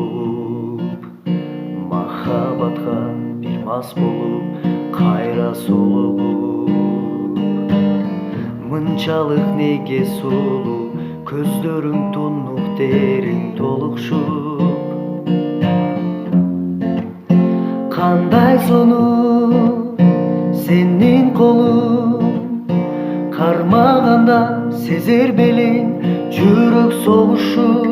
olup, mahabatga bir mas bolup, kayra solup. Мынчалык неге сулуу, көздөрүң тунук териң толукшуп. Кандай сонун сенин колуң, кармаганда сезер белең жүрөк согушун.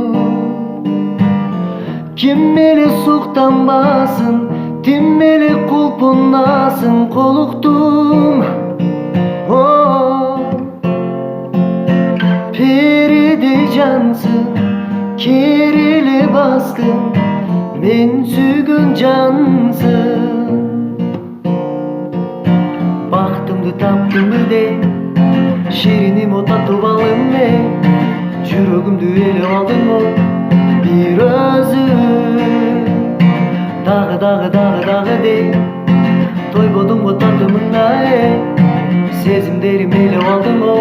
Ким мени суктанбасын, тим мени кулпунасың колуктум. Peride cansın, kerili baskın, men sügün cansın. Baktımdı taptımdı de, şirinim o tatlı balım ne? Жүрөгүмдү ele aldın o bir özün. Дагы de, тойбодуң o tatlımına Sezimlerimi ele aldın o